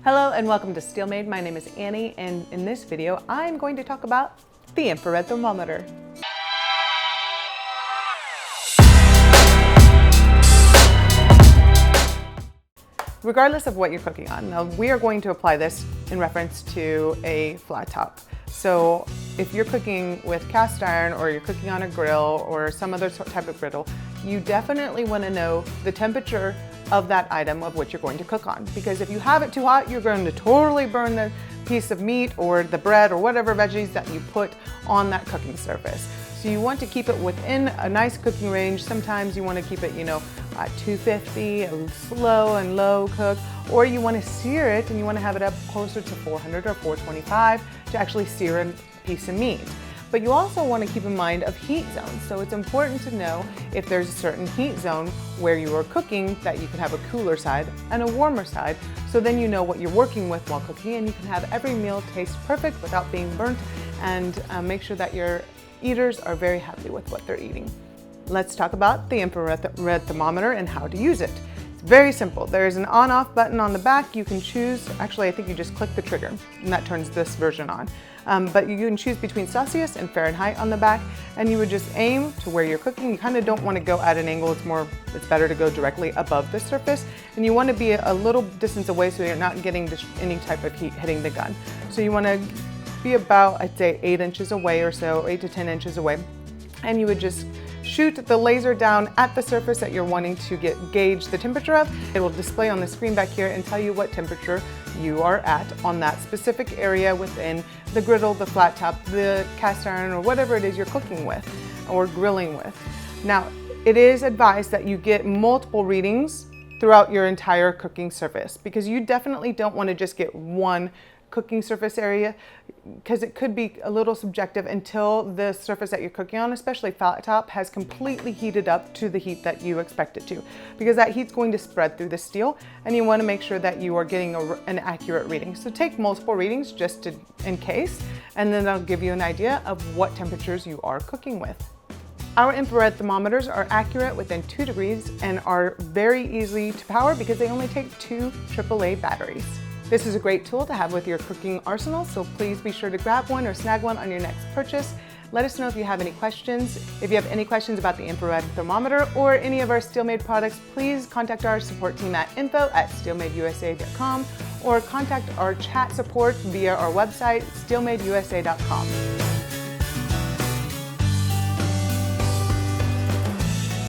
Hello and welcome to SteelMade. My name is Annie, and in this video I'm going to talk about the infrared thermometer. Regardless of what you're cooking on, now we are going to apply this in reference to a flat top. So if you're cooking with cast iron or you're cooking on a grill or some other type of griddle, you definitely want to know the temperature of that item of what you're going to cook on. Because if you have it too hot, you're going to totally burn the piece of meat or the bread or whatever veggies that you put on that cooking surface. So you want to keep it within a nice cooking range. Sometimes you want to keep it, at 250, a slow and low cook, or you want to sear it and you want to have it up closer to 400 or 425 to actually sear a piece of meat. But you also want to keep in mind of heat zones. So it's important to know if there's a certain heat zone where you are cooking that you can have a cooler side and a warmer side. So then you know what you're working with while cooking, and you can have every meal taste perfect without being burnt, and make sure that your eaters are very happy with what they're eating. Let's talk about the infrared thermometer and how to use it. It's very simple. There's an on-off button on the back. You can choose, actually I think you just click the trigger and that turns this version on. But you can choose between Celsius and Fahrenheit on the back, and you would just aim to where you're cooking. You kind of don't want to go at an angle. It's better to go directly above the surface, and you want to be a little distance away so you're not getting any type of heat hitting the gun. So you want to be about, I'd say, 8 inches away or so, 8 to 10 inches away, and you would just shoot the laser down at the surface that you're wanting to gauge the temperature of. It will display on the screen back here and tell you what temperature you are at on that specific area within the griddle, the flat top, the cast iron, or whatever it is you're cooking with or grilling with. Now, it is advised that you get multiple readings throughout your entire cooking surface, because you definitely don't want to just get one cooking surface area, because it could be a little subjective until the surface that you're cooking on, especially flat top, has completely heated up to the heat that you expect it to, because that heat's going to spread through the steel, and you want to make sure that you are getting an accurate reading. So take multiple readings just in case, and then that'll give you an idea of what temperatures you are cooking with. Our infrared thermometers are accurate within 2 degrees and are very easy to power because they only take 2 AAA batteries. This is a great tool to have with your cooking arsenal, so please be sure to grab one or snag one on your next purchase. Let us know if you have any questions. If you have any questions about the infrared thermometer or any of our SteelMade products, please contact our support team at info@steelmadeusa.com or contact our chat support via our website, steelmadeusa.com.